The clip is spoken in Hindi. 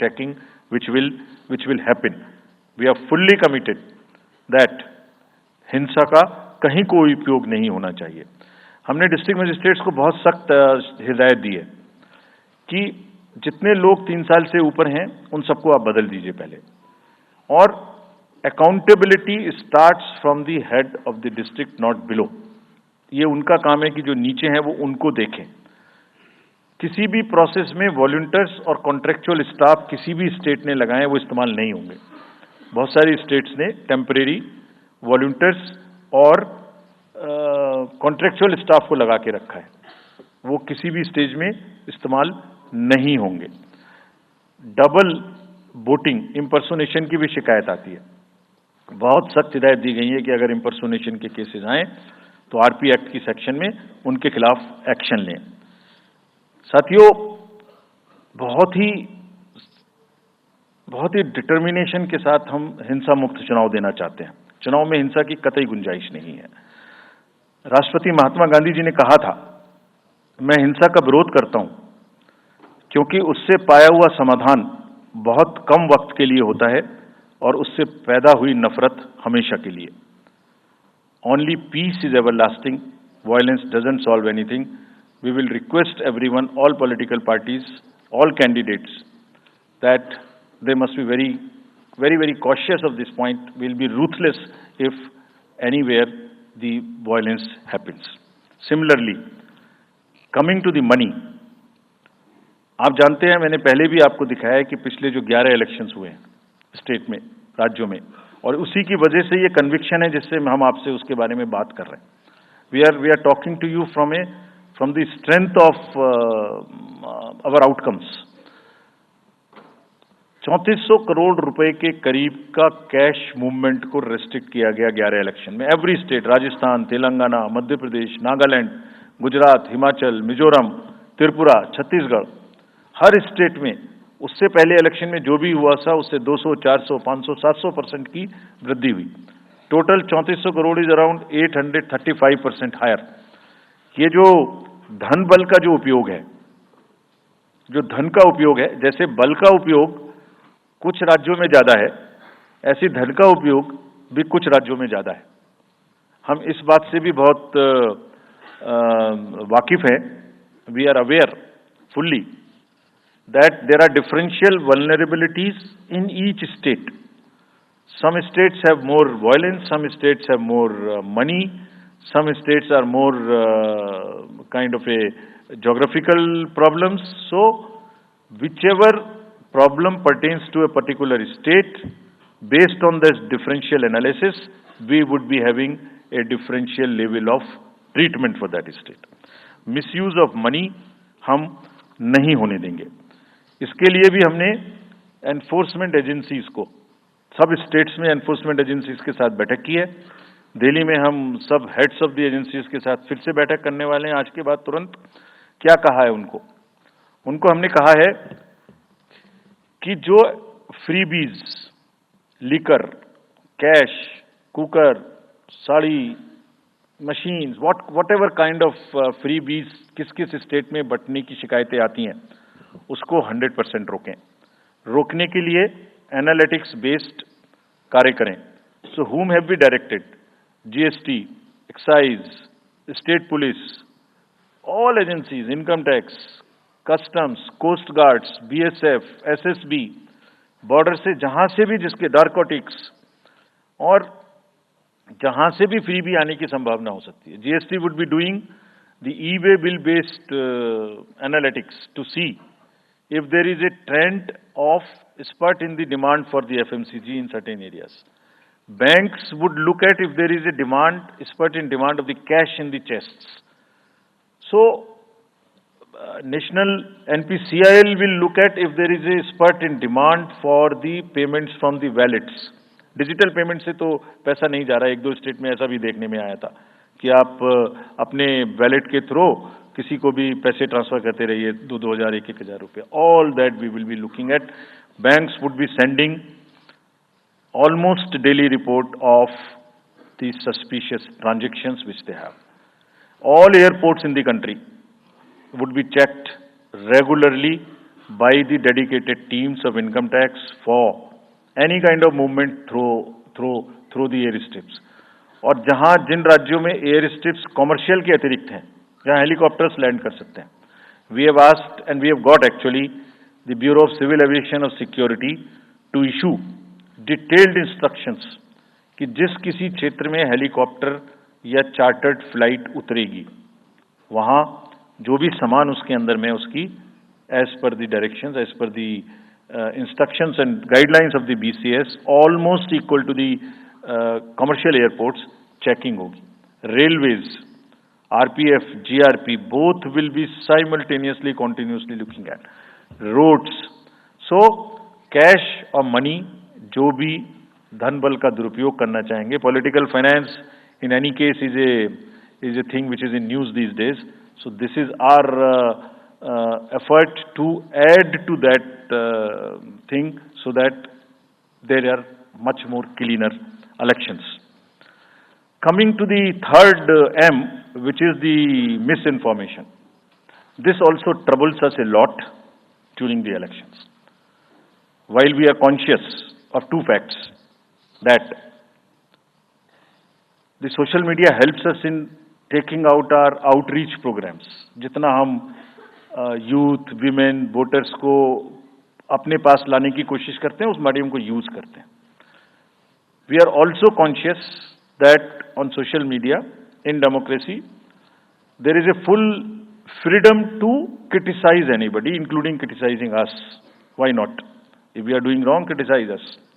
checking which will happen. We are fully committed that हिंसा का कहीं कोई उपयोग नहीं होना चाहिए. हमने डिस्ट्रिक्ट मजिस्ट्रेट्स को बहुत सख्त हिदायत दी है कि जितने लोग 3 साल से ऊपर हैं उन सबको आप बदल दीजिए पहले, और accountability starts from the head of the district, not below. ये उनका काम है कि जो नीचे हैं वो उनको देखें. किसी भी प्रोसेस में वॉलंटियर्स और कॉन्ट्रेक्चुअल स्टाफ किसी भी स्टेट ने लगाए वो इस्तेमाल नहीं होंगे. बहुत सारी स्टेट्स ने टेम्परेरी वॉलंटियर्स और कॉन्ट्रेक्चुअल स्टाफ को लगा के रखा है, वो किसी भी स्टेज में इस्तेमाल नहीं होंगे. डबल वोटिंग, इम्पर्सोनेशन की भी शिकायत आती है. बहुत सख्त हिदायत दी गई है कि अगर इम्पर्सोनेशन के केसेस आए तो आरपी एक्ट की सेक्शन में उनके खिलाफ एक्शन लें. साथियों, बहुत ही डिटर्मिनेशन के साथ हम हिंसा मुक्त चुनाव देना चाहते हैं. चुनाव में हिंसा की कतई गुंजाइश नहीं है. राष्ट्रपति महात्मा गांधी जी ने कहा था, मैं हिंसा का विरोध करता हूं क्योंकि उससे पाया हुआ समाधान बहुत कम वक्त के लिए होता है और उससे पैदा हुई नफरत हमेशा के लिए. Only peace is everlasting, violence doesn't solve anything. We will request everyone, all political parties, all candidates, that they must be very cautious of this point. We'll be ruthless if anywhere the violence happens. Similarly, coming to the money, आप जानते हैं, मैंने पहले भी आपको दिखाया है कि पिछले जो 11 इलेक्शंस हुए हैं स्टेट में, राज्यों में, और उसी की वजह से ये कन्विक्शन है जिससे हम आपसे उसके बारे में बात कर रहे हैं. We are talking to you from the strength of our outcomes. 3400 crore रुपए के करीब का कैश मूवमेंट को रेस्ट्रिक्ट किया गया 11 इलेक्शन में. एवरी स्टेट, राजस्थान, तेलंगाना, मध्य प्रदेश, नागालैंड, गुजरात, हिमाचल, मिजोरम, त्रिपुरा, छत्तीसगढ़, हर स्टेट में उससे पहले इलेक्शन में जो भी हुआ था उससे 200, 400, 500, 700% की वृद्धि हुई. Total 3400 crore is around 835% higher. ये जो धन बल का जो उपयोग है, जो धन का उपयोग है, जैसे बल का उपयोग कुछ राज्यों में ज्यादा है, ऐसे धन का उपयोग भी कुछ राज्यों में ज्यादा है. हम इस बात से भी बहुत वाकिफ हैं. We are aware fully that there are differential vulnerabilities in each state. Some states have more violence, some states have more money, some states are more kind of a geographical problems. So whichever problem pertains to a particular state, based on this differential analysis, we would be having a differential level of treatment for that state. Misuse of money हम नहीं होने देंगे. इसके लिए भी हमने एनफोर्समेंट एजेंसीज को, सब स्टेट्स में एनफोर्समेंट एजेंसीज के साथ बैठक की है. दिल्ली में हम सब हेड्स ऑफ द एजेंसीज के साथ फिर से बैठक करने वाले हैं आज के बाद तुरंत. क्या कहा है उनको हमने कहा है कि जो freebies, liquor, cash, cooker, sari, machines, what ever kind of freebies किस किस स्टेट में बंटने की शिकायतें आती हैं, उसको 100% रोकें. रोकने के लिए एनालिटिक्स बेस्ड कार्य करें. So whom have we directed? GST, excise, state police, all agencies, income tax, customs, coast guards, BSF, SSB, border से जहां से भी जिसके नारकोटिक्स और जहां से भी फ्री भी आने की संभावना हो सकती है. GST would be doing the e-way bill based analytics to see if there is a trend of spurt in the demand for the FMCG in certain areas. Banks would look at if there is a spurt in demand of the cash in the chests. So, National NPCIL will look at if there is a spurt in demand for the payments from the wallets. Digital payment से तो पैसा नहीं जा रहा है. 1-2 स्टेट में ऐसा भी देखने में आया था कि आप अपने वैलेट के थ्रू किसी को भी पैसे ट्रांसफर करते रहिए, 2,000, 1,000 रुपये. All that we will be looking at. Banks would be sending almost daily report of the suspicious transactions which they have. All airports in the country would be checked regularly by the dedicated teams of income tax for any kind of movement through the airstrips. और जहां जिन राज्यों में एयर स्ट्रिप्स कॉमर्शियल के अतिरिक्त हैं, जहां हेलीकॉप्टर्स लैंड कर सकते हैं, we have asked and we have got actually the Bureau of Civil Aviation of Security to issue detailed instructions कि जिस किसी क्षेत्र में हेलीकॉप्टर या चार्टर्ड फ्लाइट उतरेगी, वहां जो भी सामान उसके अंदर में उसकी as per the directions, as per the instructions and guidelines of the BCS, almost equal to the commercial airports, checking होगी. Railways, RPF, GRP, both will be simultaneously, continuously looking at. Roads. So, cash or money, जो भी धन बल का दुरुपयोग करना चाहेंगे, political finance in any case is a thing which is in news these days. So, this is our effort to add to that thing so that there are much more cleaner elections. Coming to the third M, which is the misinformation. This also troubles us a lot during the elections. While we are conscious of two facts, that the social media helps us in taking out our outreach programs. जितना हम youth, women, voters को अपने पास लाने की कोशिश करते हैं, उस मीडियम को यूज करते हैं. We are also conscious that on social media, in democracy, there is a full freedom to criticize anybody, including criticizing us. Why not? If we are doing wrong, criticize us.